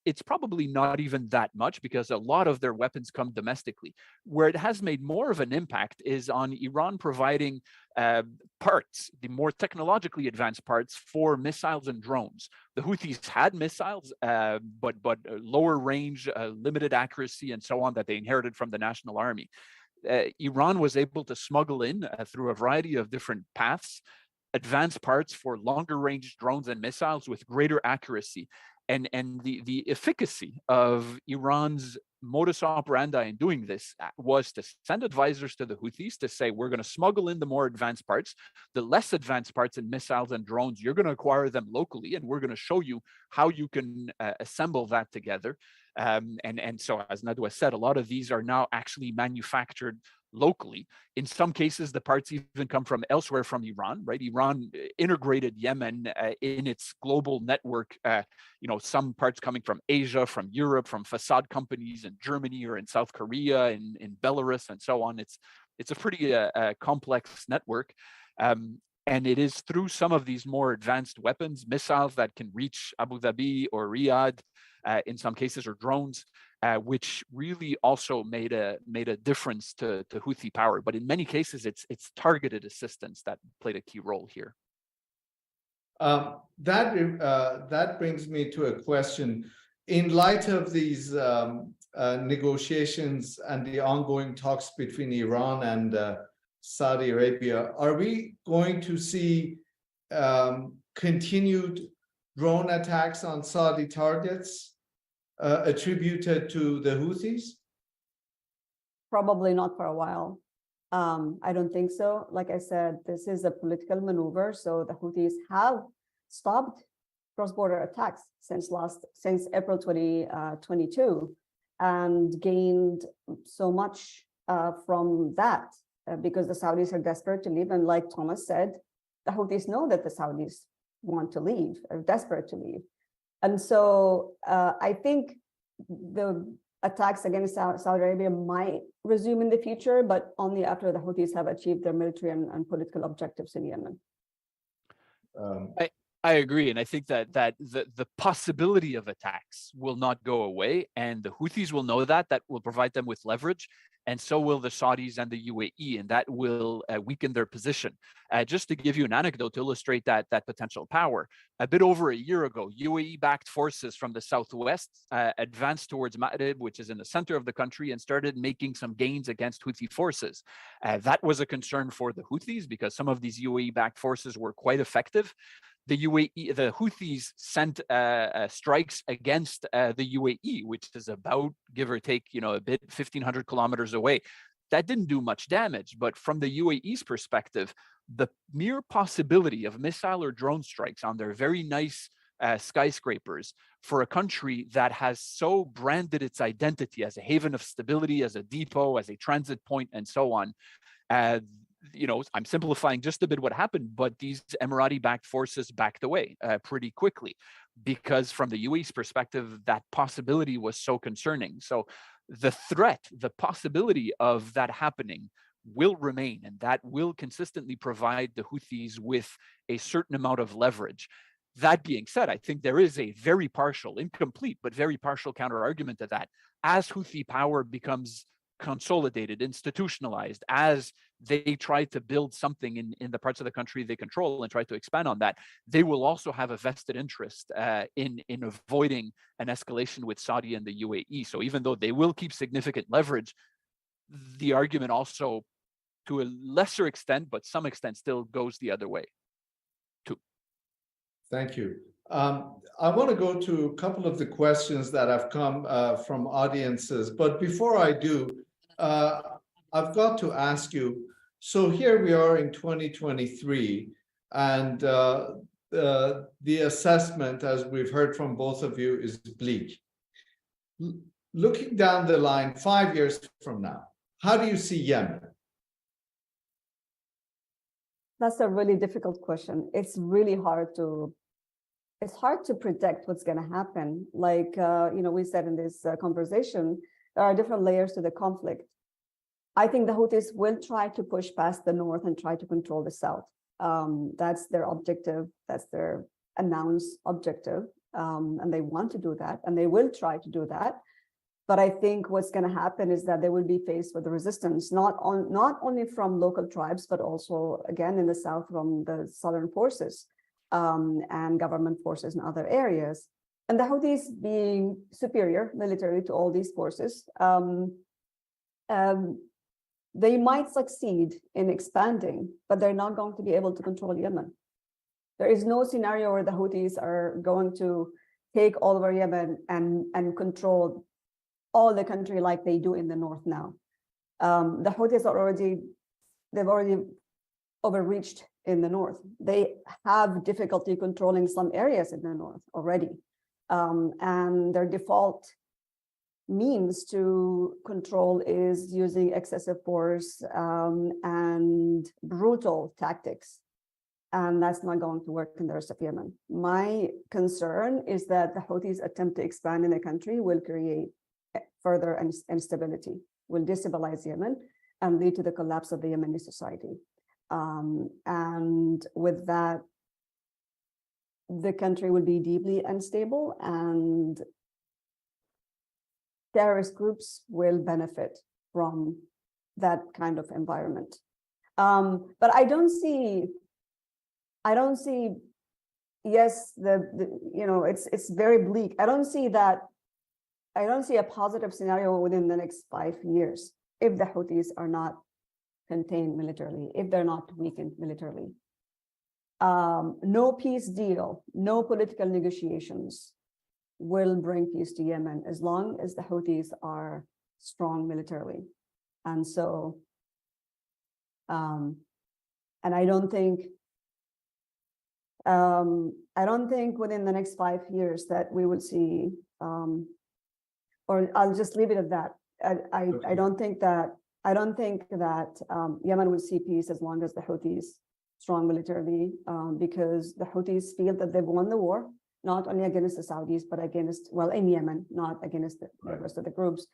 It's probably not even that much because a lot of their weapons come domestically. Where it has made more of an impact is on Iran providing parts, the more technologically advanced parts for missiles and drones. The Houthis had missiles, but lower range, limited accuracy, and so on that they inherited from the national army. Iran was able to smuggle in through a variety of different paths, advanced parts for longer range drones and missiles with greater accuracy. And the efficacy of Iran's modus operandi in doing this was to send advisors to the Houthis to say, we're going to smuggle in the more advanced parts, the less advanced parts in missiles and drones, you're going to acquire them locally, and we're going to show you how you can assemble that together. And so, as Nadwa said, a lot of these are now actually manufactured locally. In some cases, the parts even come from elsewhere from Iran, right? Iran integrated Yemen in its global network, some parts coming from Asia, from Europe, from facade companies in Germany or in South Korea, in Belarus, and so on. It's a pretty complex network. And it is through some of these more advanced weapons, missiles that can reach Abu Dhabi or Riyadh, in some cases, or drones, which really also made a difference to Houthi power. But in many cases, it's targeted assistance that played a key role here. That brings me to a question. In light of these negotiations and the ongoing talks between Iran and Saudi Arabia, are we going to see continued drone attacks on Saudi targets attributed to the Houthis? Probably not for a while. I don't think so. Like I said, this is a political maneuver. So the Houthis have stopped cross-border attacks since April 2022 and gained so much from that because the Saudis are desperate to leave. And like Thomas said, the Houthis know that the Saudis want to leave, are desperate to leave. And so I think the attacks against Saudi Arabia might resume in the future, but only after the Houthis have achieved their military and political objectives in Yemen. I agree, and I think that the possibility of attacks will not go away, and the Houthis will know that. That will provide them with leverage, and so will the Saudis and the UAE, and that will weaken their position. Just to give you an anecdote to illustrate that potential power, a bit over a year ago, UAE-backed forces from the southwest advanced towards Ma'rib, which is in the center of the country, and started making some gains against Houthi forces. That was a concern for the Houthis because some of these UAE-backed forces were quite effective. The Houthis sent strikes against the UAE, which is about, give or take, a bit 1,500 kilometers away. That didn't do much damage, but from the UAE's perspective, the mere possibility of missile or drone strikes on their very nice skyscrapers for a country that has so branded its identity as a haven of stability, as a depot, as a transit point, and so on. I'm simplifying just a bit what happened, but these Emirati-backed forces backed away pretty quickly because from the UAE's perspective, that possibility was so concerning. So the threat, the possibility of that happening will remain, and that will consistently provide the Houthis with a certain amount of leverage. That being said, I think there is a very partial, incomplete, but very partial counter-argument to that. As Houthi power becomes consolidated, institutionalized, as they try to build something in the parts of the country they control and try to expand on that, they will also have a vested interest in avoiding an escalation with Saudi and the UAE. So even though they will keep significant leverage, the argument also, to a lesser extent, but some extent, still goes the other way too. Thank you. I want to go to a couple of the questions that have come from audiences, but before I do, I've got to ask you, so here we are in 2023, and the assessment, as we've heard from both of you, is bleak. Looking down the line 5 years from now, how do you see Yemen? That's a really difficult question. It's really hard to predict what's going to happen. Like, we said in this conversation, there are different layers to the conflict. I think the Houthis will try to push past the north and try to control the south. That's their objective. That's their announced objective. And they want to do that, and they will try to do that. But I think what's going to happen is that they will be faced with resistance, not only from local tribes, but also, again, in the south from the southern forces and government forces in other areas. And the Houthis, being superior militarily to all these forces, they might succeed in expanding, but they're not going to be able to control Yemen. There is no scenario where the Houthis are going to take all over Yemen and control all the country like they do in the north now. The Houthis they've already overreached in the north. They have difficulty controlling some areas in the north already. And their default means to control is using excessive force and brutal tactics. And that's not going to work in the rest of Yemen. My concern is that the Houthis' attempt to expand in the country will create further instability, will destabilize Yemen and lead to the collapse of the Yemeni society. And with that, the country will be deeply unstable, and terrorist groups will benefit from that kind of environment. But I don't see, yes, it's very bleak. I don't see a positive scenario within the next 5 years if the Houthis are not contained militarily, if they're not weakened militarily. No peace deal, no political negotiations will bring peace to Yemen as long as the Houthis are strong militarily. And so, and I don't think within the next 5 years that we will see, or I'll just leave it at that. I don't think that Yemen will see peace as long as the Houthis strong militarily, because the Houthis feel that they've won the war, not only against the Saudis, but against, in Yemen, not against the rest of the groups.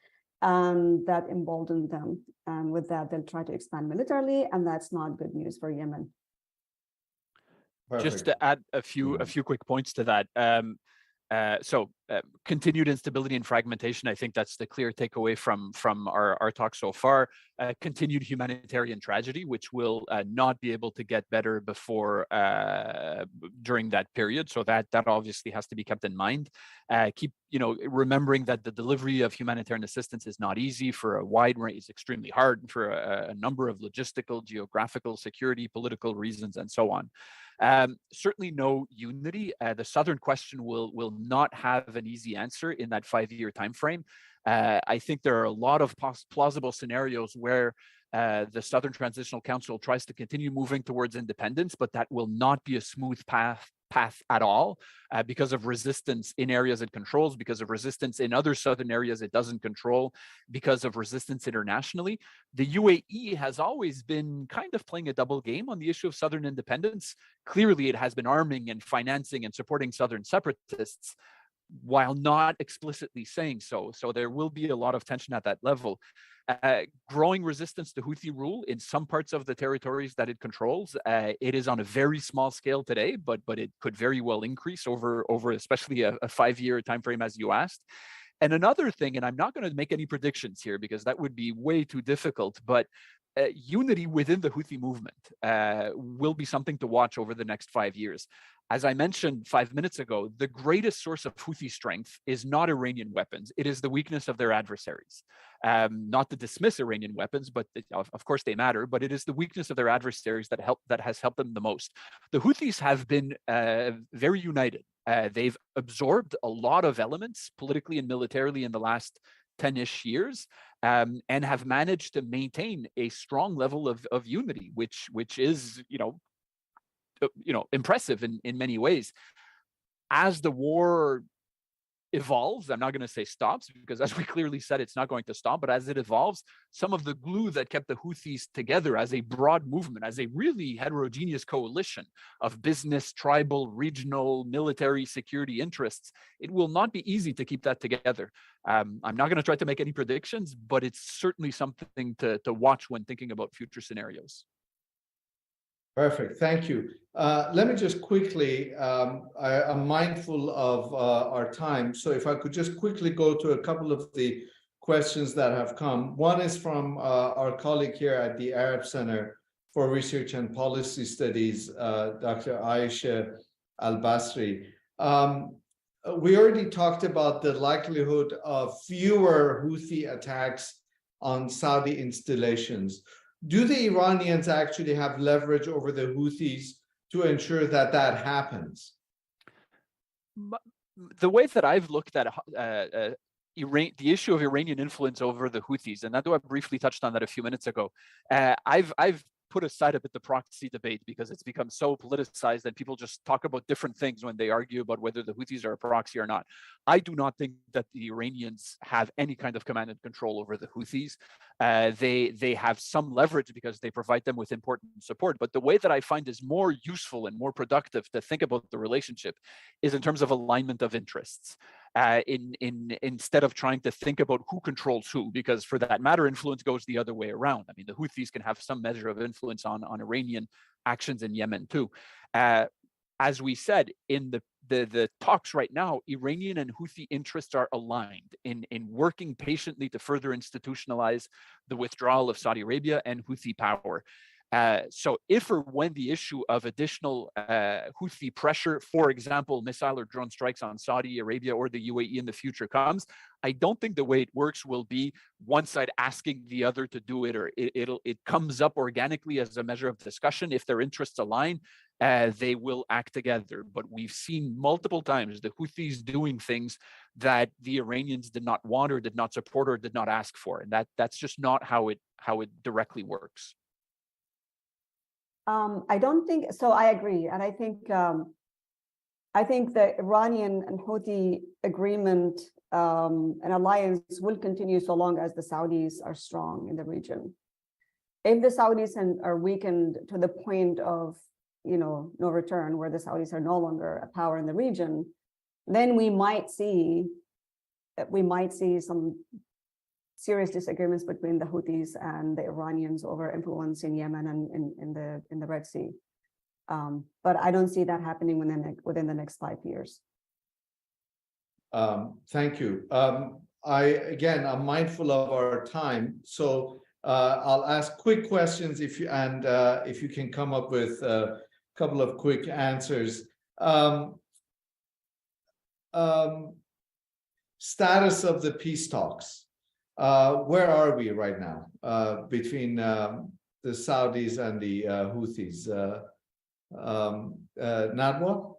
And that emboldened them. And with that, they'll try to expand militarily, and that's not good news for Yemen. Just Perfect. to add a few quick points to that. Continued instability and fragmentation, I think that's the clear takeaway from our talk so far. Continued humanitarian tragedy, which will not be able to get better before during that period. So that obviously has to be kept in mind. Keep remembering that the delivery of humanitarian assistance is not easy for a wide range. It's extremely hard for a number of logistical, geographical, security, political reasons, and so on. Certainly no unity. The Southern question will not have an easy answer in that 5-year time frame. I think there are a lot of plausible scenarios where the Southern Transitional Council tries to continue moving towards independence, but that will not be a smooth path at all because of resistance in areas it controls, because of resistance in other southern areas it doesn't control, because of resistance internationally. The UAE has always been kind of playing a double game on the issue of southern independence. Clearly, it has been arming and financing and supporting southern separatists while not explicitly saying so. So there will be a lot of tension at that level. Growing resistance to Houthi rule in some parts of the territories that it controls. It is on a very small scale today, but it could very well increase over especially a 5-year time frame, as you asked. And another thing, and I'm not going to make any predictions here because that would be way too difficult, but unity within the Houthi movement will be something to watch over the next 5 years. As I mentioned 5 minutes ago, the greatest source of Houthi strength is not Iranian weapons. It is the weakness of their adversaries. Not to dismiss Iranian weapons, but of course they matter, but it is the weakness of their adversaries that has helped them the most. The Houthis have been very united. They've absorbed a lot of elements politically and militarily in the last 10-ish years, and have managed to maintain a strong level of unity, which is impressive in many ways. As the war evolves, I'm not going to say stops, because as we clearly said, it's not going to stop, but as it evolves, some of the glue that kept the Houthis together as a broad movement, as a really heterogeneous coalition of business, tribal, regional, military, security interests, it will not be easy to keep that together. I'm not going to try to make any predictions, but it's certainly something to watch when thinking about future scenarios. Perfect. Thank you. Let me just quickly, I'm mindful of our time. So if I could just quickly go to a couple of the questions that have come. One is from our colleague here at the Arab Center for Research and Policy Studies, Dr. Aisha Al-Basri. We already talked about the likelihood of fewer Houthi attacks on Saudi installations. Do the Iranians actually have leverage over the Houthis to ensure that that happens? The way that I've looked at the issue of Iranian influence over the Houthis, and Nadwa briefly touched on that a few minutes ago, I've put aside a bit the proxy debate because it's become so politicized that people just talk about different things when they argue about whether the Houthis are a proxy or not. I do not think that the Iranians have any kind of command and control over the Houthis. They have some leverage because they provide them with important support. But the way that I find is more useful and more productive to think about the relationship is in terms of alignment of interests. Instead of trying to think about who controls who, because for that matter, influence goes the other way around. I mean, the Houthis can have some measure of influence on Iranian actions in Yemen too. As we said, in the talks right now, Iranian and Houthi interests are aligned in working patiently to further institutionalize the withdrawal of Saudi Arabia and Houthi power. So if or when the issue of additional Houthi pressure, for example, missile or drone strikes on Saudi Arabia or the UAE in the future comes, I don't think the way it works will be one side asking the other to do it, or it comes up organically as a measure of discussion. If their interests align, they will act together. But we've seen multiple times the Houthis doing things that the Iranians did not want or did not support or did not ask for, and that's just not how it directly works. I don't think so. I agree, and I think the Iranian and Houthi agreement and alliance will continue so long as the Saudis are strong in the region. If the Saudis are weakened to the point of no return, where the Saudis are no longer a power in the region, then we might see some serious disagreements between the Houthis and the Iranians over influence in Yemen and in the Red Sea. But I don't see that happening within the next 5 years. Thank you. I'm mindful of our time, so I'll ask quick questions if you can come up with a couple of quick answers. Status of the peace talks. Where are we right now between the Saudis and the Houthis? Nadwa?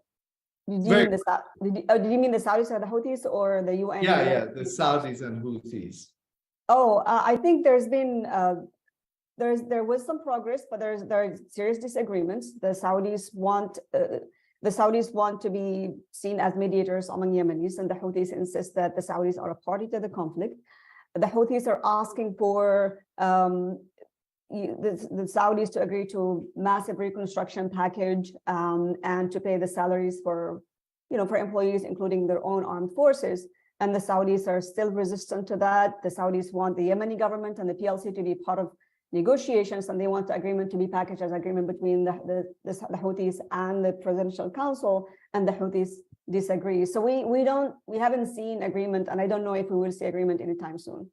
Did you mean the Saudis or the Houthis or the UN? Yeah, the Saudis and Houthis. I think there's been there was some progress, but there are serious disagreements. The Saudis want to be seen as mediators among Yemenis, and the Houthis insist that the Saudis are a party to the conflict. The Houthis are asking for the Saudis to agree to massive reconstruction package and to pay the salaries for employees, including their own armed forces. And the Saudis are still resistant to that. The Saudis want the Yemeni government and the PLC to be part of negotiations, and they want the agreement to be packaged as agreement between the Houthis and the Presidential Council, and the Houthis disagree. So we haven't seen agreement, and I don't know if we will see agreement anytime soon.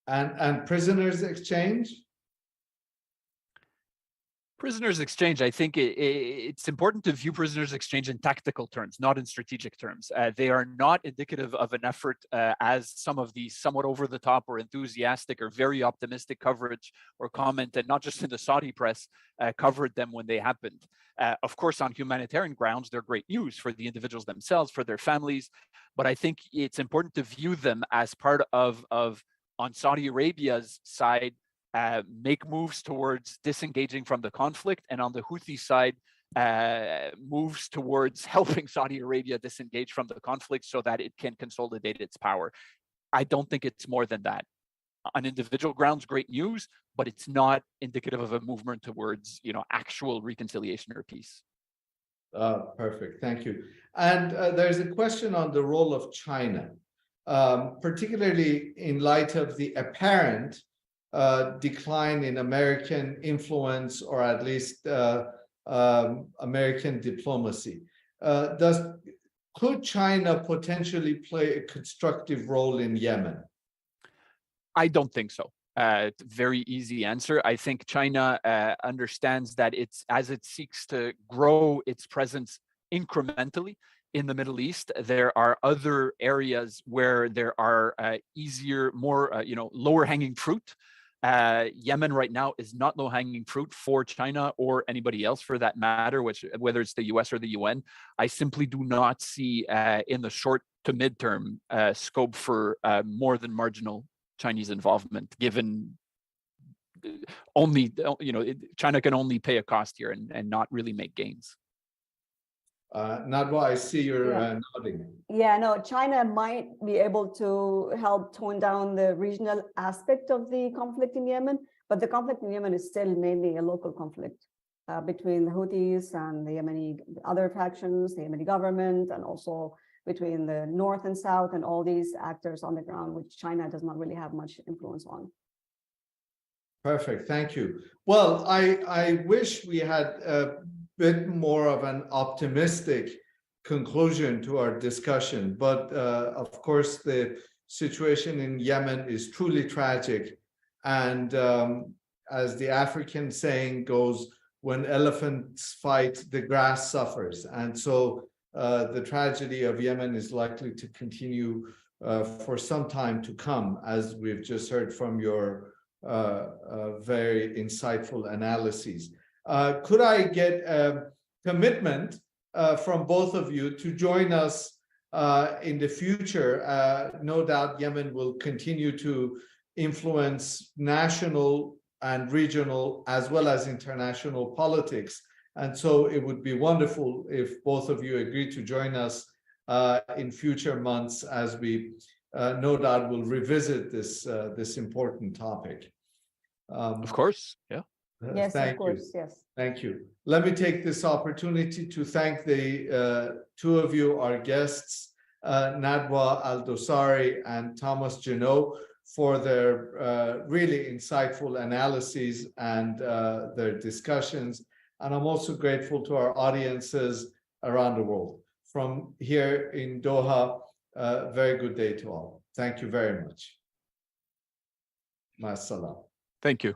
And prisoners exchange? Prisoners exchange, I think it's important to view prisoners exchange in tactical terms, not in strategic terms. They are not indicative of an effort as some of the somewhat over the top or enthusiastic or very optimistic coverage or comment, and not just in the Saudi press, covered them when they happened. Of course, on humanitarian grounds, they're great news for the individuals themselves, for their families. But I think it's important to view them as part of on Saudi Arabia's side, make moves towards disengaging from the conflict, and on the Houthi side, moves towards helping Saudi Arabia disengage from the conflict so that it can consolidate its power. I don't think it's more than that. On individual grounds, great news, but it's not indicative of a movement towards, actual reconciliation or peace. Perfect, thank you. And there's a question on the role of China, particularly in light of the apparent decline in American influence, or at least American diplomacy. Could China potentially play a constructive role in Yemen? I don't think so. Very easy answer. I think China understands that as it seeks to grow its presence incrementally in the Middle East, there are other areas where there are easier, more lower hanging fruit. Yemen right now is not low-hanging fruit for China or anybody else for that matter, whether it's the US or the UN. I simply do not see in the short to midterm scope for more than marginal Chinese involvement, given China can only pay a cost here and not really make gains. Nadwa, I see you're nodding. Yeah, no, China might be able to help tone down the regional aspect of the conflict in Yemen, but the conflict in Yemen is still mainly a local conflict between the Houthis and the other factions, the Yemeni government, and also between the north and south and all these actors on the ground, which China does not really have much influence on. Perfect, thank you. Well, I wish we had a bit more of an optimistic conclusion to our discussion, but of course the situation in Yemen is truly tragic, and as the African saying goes, when elephants fight, the grass suffers. And so the tragedy of Yemen is likely to continue for some time to come, as we've just heard from your very insightful analyses. Could I get a commitment from both of you to join us in the future? No doubt Yemen will continue to influence national and regional as well as international politics. And so it would be wonderful if both of you agree to join us in future months, as we no doubt will revisit this important topic. Of course, yeah. Yes, of course, yes. Thank you. Let me take this opportunity to thank the two of you, our guests, Nadwa Al-Dawsari and Thomas Juneau, for their really insightful analyses and their discussions. And I'm also grateful to our audiences around the world. From here in Doha, very good day to all. Thank you very much. Ma salam. Thank you.